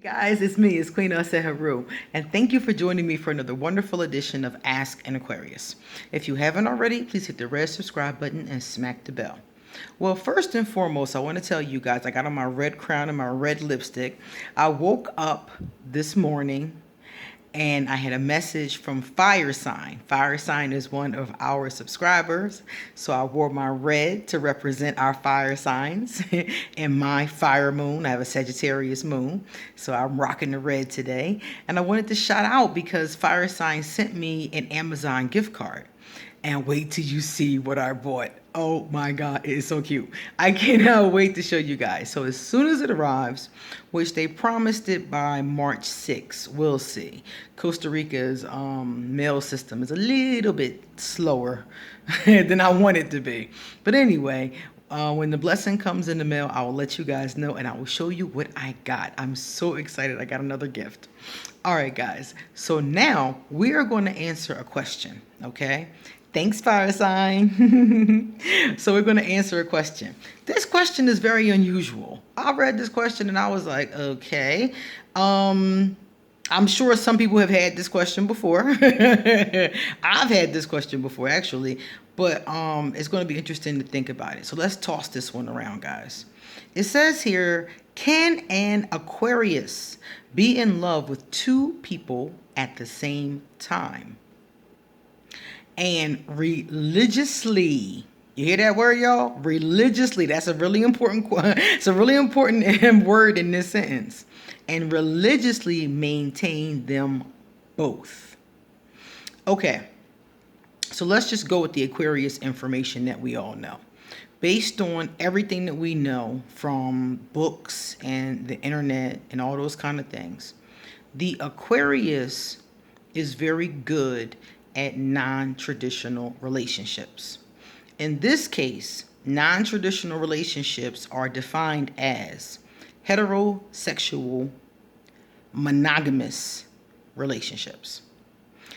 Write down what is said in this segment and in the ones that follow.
Guys, it's me, it's Queen Haru, and thank you for joining me for another wonderful edition of Ask an Aquarius. If you haven't already, please hit the red subscribe button and smack the bell. Well, first and foremost, I want to tell you guys, I got on my red crown and my red lipstick. I woke up this morning and I had a message from Fire Sign. Fire Sign is one of our subscribers, so I wore my red to represent our fire signs and my fire moon. I have a Sagittarius moon, so I'm rocking the red today. And I wanted to shout out because Fire Sign sent me an Amazon gift card. And wait till you see what I bought. Oh my God, it is so cute. I cannot wait to show you guys. So as soon as it arrives, which they promised it by March 6th, we'll see. Costa Rica's mail system is a little bit slower than I want it to be. But anyway, when the blessing comes in the mail, I will let you guys know and I will show you what I got. I'm so excited. I got another gift. All right, guys. So now we are going to answer a question, okay? Thanks, Fire Sign. So we're going to answer a question. This question is very unusual. I read this question and I was like, okay. I'm sure some people have had this question before. I've had this question before, actually. But it's going to be interesting to think about it. So let's toss this one around, guys. It says here, can an Aquarius be in love with two people at the same time? And religiously, you hear that word, y'all? Religiously, that's a really important, it's a really important word in this sentence. And religiously maintain them both. Okay, so let's just go with the Aquarius information that we all know. Based on everything that we know from books and the internet and all those kind of things, the Aquarius is very good at non-traditional relationships. In this case, non-traditional relationships are defined as heterosexual, monogamous relationships.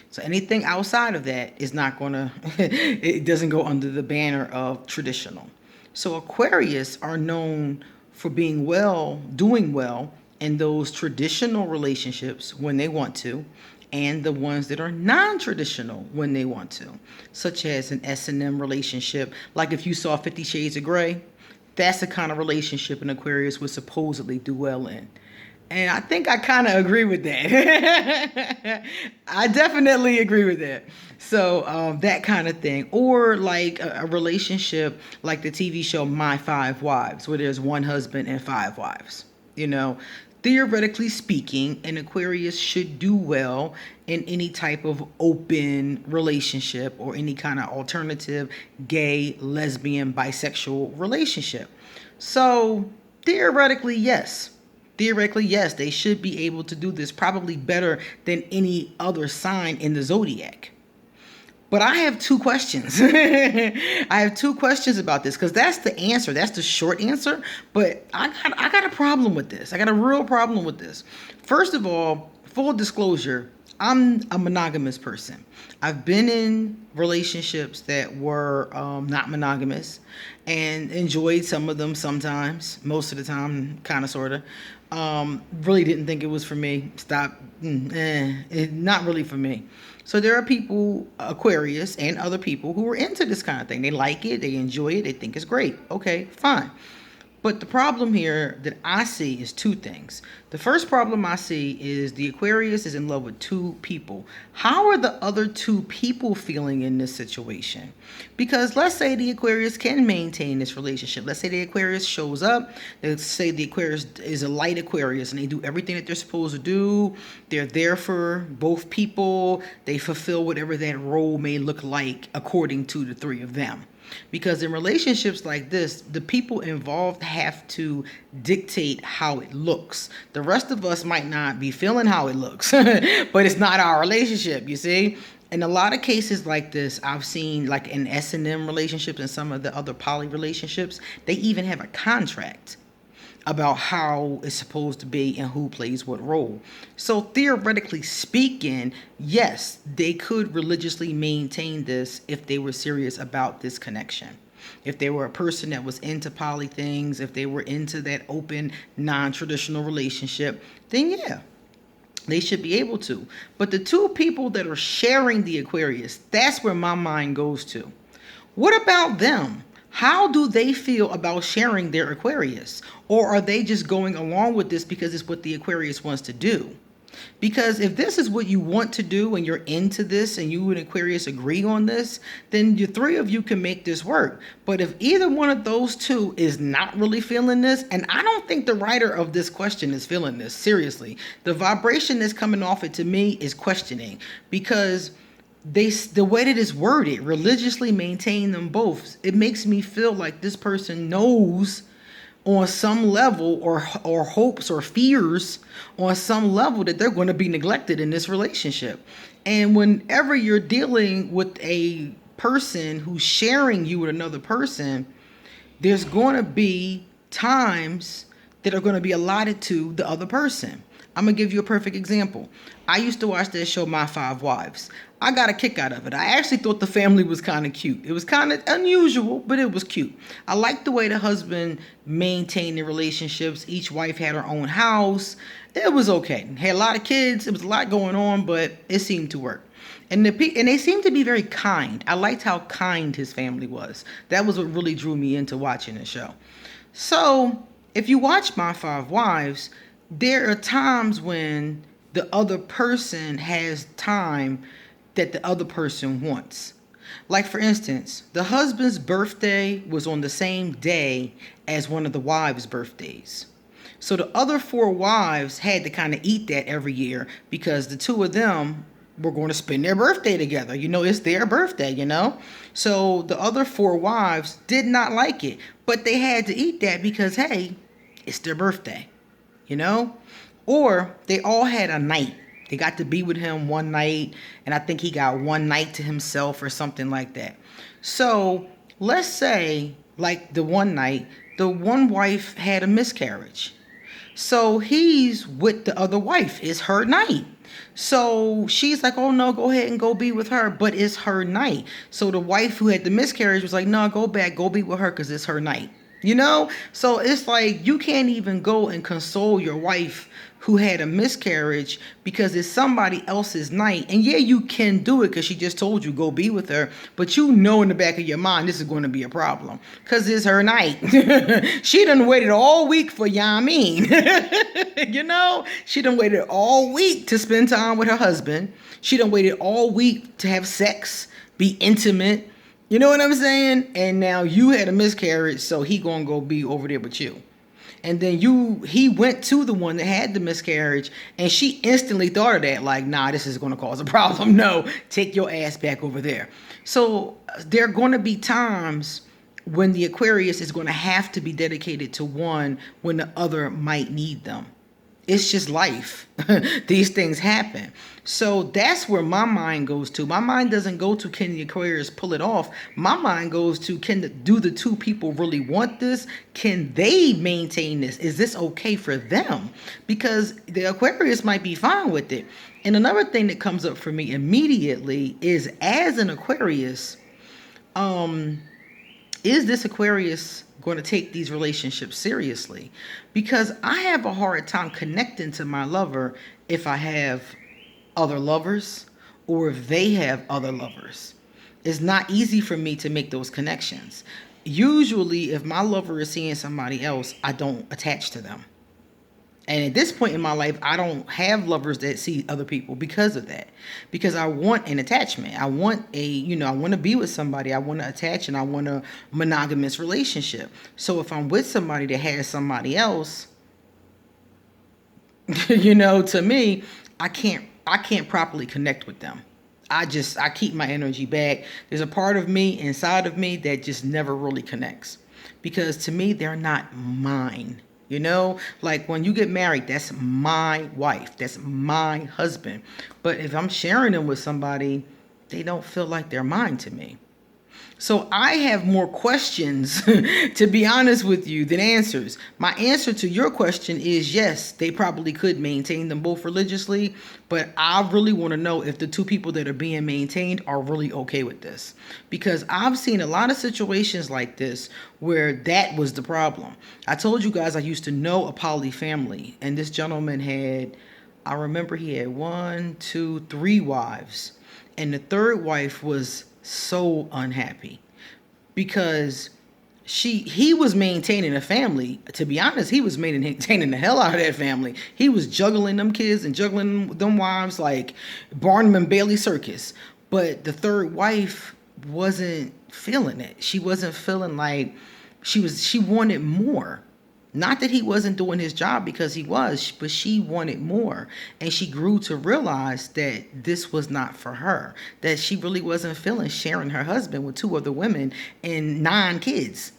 So anything outside of that is not going to, it doesn't go under the banner of traditional. So Aquarius are known for being doing well in those traditional relationships when they want to, and the ones that are non-traditional when they want to, such as an S&M relationship. Like if you saw 50 Shades of Grey, that's the kind of relationship an Aquarius would supposedly do well in. And I think I kind of agree with that. I definitely agree with that. So that kind of thing. Or like a relationship like the TV show My Five Wives, where there's one husband and five wives. You know, theoretically speaking, an Aquarius should do well in any type of open relationship or any kind of alternative gay, lesbian, bisexual relationship. So theoretically, yes. Theoretically, yes, they should be able to do this probably better than any other sign in the zodiac. But I have two questions. I have two questions about this because that's the answer. That's the short answer. But I got a problem with this. I got a real problem with this. First of all, full disclosure, I'm a monogamous person. I've been in relationships that were not monogamous and enjoyed some of them sometimes. Most of the time, kind of, sort of. Really didn't think it was for me. Not really for me. So there are people, Aquarius and other people, who are into this kind of thing. They like it, they enjoy it, they think it's great. Okay, fine. But the problem here that I see is two things. The first problem I see is the Aquarius is in love with two people. How are the other two people feeling in this situation? Because let's say the Aquarius can maintain this relationship. Let's say the Aquarius shows up. Let's say the Aquarius is a light Aquarius and they do everything that they're supposed to do. They're there for both people. They fulfill whatever that role may look like according to the three of them. Because in relationships like this, the people involved have to dictate how it looks. The rest of us might not be feeling how it looks, but it's not our relationship, you see? In a lot of cases like this, I've seen like in S&M relationships and some of the other poly relationships, they even have a contract about how it's supposed to be and who plays what role. So theoretically speaking, yes, they could religiously maintain this if they were serious about this connection. If they were a person that was into poly things, if they were into that open, non-traditional relationship, then yeah, they should be able to. But the two people that are sharing the Aquarius, that's where my mind goes to. What about them? How do they feel about sharing their Aquarius? Or are they just going along with this because it's what the Aquarius wants to do? Because if this is what you want to do and you're into this and you and Aquarius agree on this, then the three of you can make this work. But if either one of those two is not really feeling this, and I don't think the writer of this question is feeling this, seriously, the vibration that's coming off it to me is questioning, because the way that it's worded, religiously maintain them both, it makes me feel like this person knows on some level, or hopes or fears on some level, that they're going to be neglected in this relationship. And whenever you're dealing with a person who's sharing you with another person, there's going to be times that are going to be allotted to the other person. I'm going to give you a perfect example. I used to watch that show, My Five Wives. I got a kick out of it. I actually thought the family was kind of cute. It was kind of unusual, but it was cute. I liked the way the husband maintained the relationships. Each wife had her own house. It was okay. Had a lot of kids. It was a lot going on, but it seemed to work. And they seemed to be very kind. I liked how kind his family was. That was what really drew me into watching the show. So if you watch My Five Wives, there are times when the other person has time that the other person wants. Like, for instance, the husband's birthday was on the same day as one of the wives' birthdays. So the other four wives had to kind of eat that every year, because the two of them were going to spend their birthday together. It's their birthday. So the other four wives did not like it, but they had to eat that because, hey, it's their birthday. Or they all had a night. They got to be with him one night, and I think he got one night to himself or something like that. So let's say, like the one night, the one wife had a miscarriage. So he's with the other wife. It's her night. So she's like, oh no, go ahead and go be with her, but it's her night. So the wife who had the miscarriage was like, no, go back, go be with her because it's her night. So it's like you can't even go and console your wife who had a miscarriage because it's somebody else's night. And yeah, you can do it because she just told you go be with her, but in the back of your mind this is going to be a problem because it's her night. She done waited all week for Yamin. She done waited all week to spend time with her husband. She done waited all week to have sex, be intimate. You know what I'm saying? And now you had a miscarriage, so he gonna go be over there with you. And then he went to the one that had the miscarriage, and she instantly thought of that, like, nah, this is gonna cause a problem. No, take your ass back over there. So there are gonna be times when the Aquarius is gonna have to be dedicated to one when the other might need them. It's just life. These things happen. So that's where my mind goes to. My mind doesn't go to, can the Aquarius pull it off? My mind goes to, do the two people really want this? Can they maintain this? Is this okay for them? Because the Aquarius might be fine with it. And another thing that comes up for me immediately is, as an Aquarius, is this Aquarius going to take these relationships seriously? Because I have a hard time connecting to my lover if I have other lovers or if they have other lovers. It's not easy for me to make those connections. Usually, if my lover is seeing somebody else, I don't attach to them. And at this point in my life, I don't have lovers that see other people because of that. Because I want an attachment. I want I want to be with somebody. I want to attach, and I want a monogamous relationship. So if I'm with somebody that has somebody else, to me, I can't properly connect with them. I keep my energy back. There's a part of me inside of me that just never really connects. Because to me, they're not mine. Like when you get married, that's my wife, that's my husband. But if I'm sharing them with somebody, they don't feel like they're mine to me. So I have more questions, to be honest with you, than answers. My answer to your question is yes, they probably could maintain them both religiously, but I really want to know if the two people that are being maintained are really okay with this. Because I've seen a lot of situations like this where that was the problem. I told you guys I used to know a poly family, and this gentleman had, I remember he had 1, 2, 3 wives, and the third wife was so unhappy because he was maintaining a family. To be honest, he was maintaining the hell out of that family. He was juggling them kids and juggling them wives like Barnum and Bailey circus. But the third wife wasn't feeling it. She wasn't feeling like she wanted more. Not that he wasn't doing his job, because he was, but she wanted more. And she grew to realize that this was not for her, that she really wasn't feeling sharing her husband with 2 other women and 9 kids.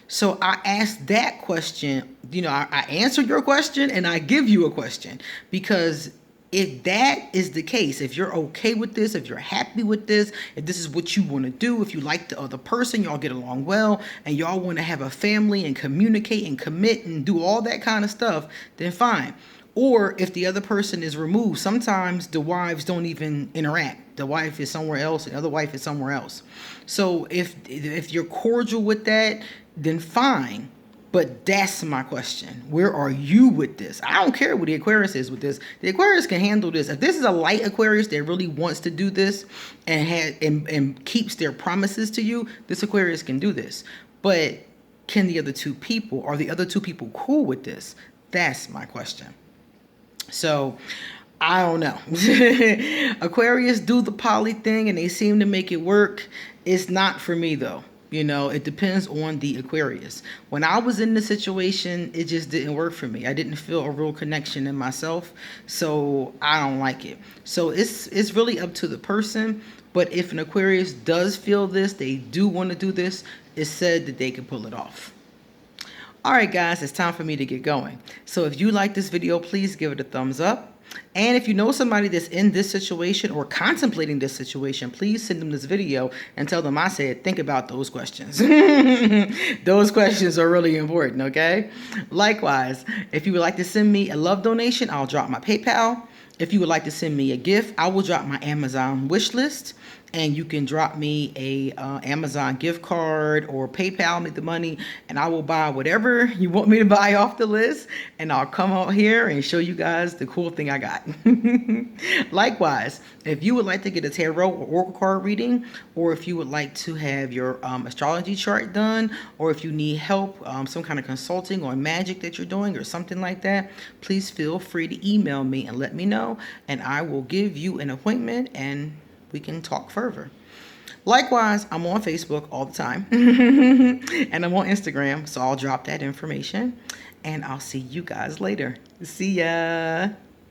So I asked that question. I answered your question and I give you a question, because if that is the case, if you're okay with this, if you're happy with this, if this is what you want to do, if you like the other person, y'all get along well, and y'all want to have a family and communicate and commit and do all that kind of stuff, then fine. Or if the other person is removed, sometimes the wives don't even interact. The wife is somewhere else, and the other wife is somewhere else. So if you're cordial with that, then fine. But that's my question. Where are you with this? I don't care what the Aquarius is with this. The Aquarius can handle this. If this is a light Aquarius that really wants to do this and keeps their promises to you, this Aquarius can do this. But can the other 2 people, are the other 2 people cool with this? That's my question. So I don't know. Aquarius do the poly thing and they seem to make it work. It's not for me though. It depends on the Aquarius. When I was in the situation, it just didn't work for me. I didn't feel a real connection in myself, so I don't like it. So it's really up to the person. But if an Aquarius does feel this, they do want to do this, it's said that they can pull it off. All right, guys, it's time for me to get going. So if you like this video, please give it a thumbs up. And if you know somebody that's in this situation or contemplating this situation, please send them this video and tell them I said, think about those questions. Those questions are really important, okay? Likewise, if you would like to send me a love donation, I'll drop my PayPal. If you would like to send me a gift, I will drop my Amazon wish list. And you can drop me a Amazon gift card or PayPal me the money, and I will buy whatever you want me to buy off the list, and I'll come out here and show you guys the cool thing I got. Likewise, if you would like to get a tarot or oracle card reading, or if you would like to have your astrology chart done, or if you need help, some kind of consulting or magic that you're doing or something like that, please feel free to email me and let me know, and I will give you an appointment and we can talk further. Likewise, I'm on Facebook all the time and I'm on Instagram, so I'll drop that information and I'll see you guys later. See ya.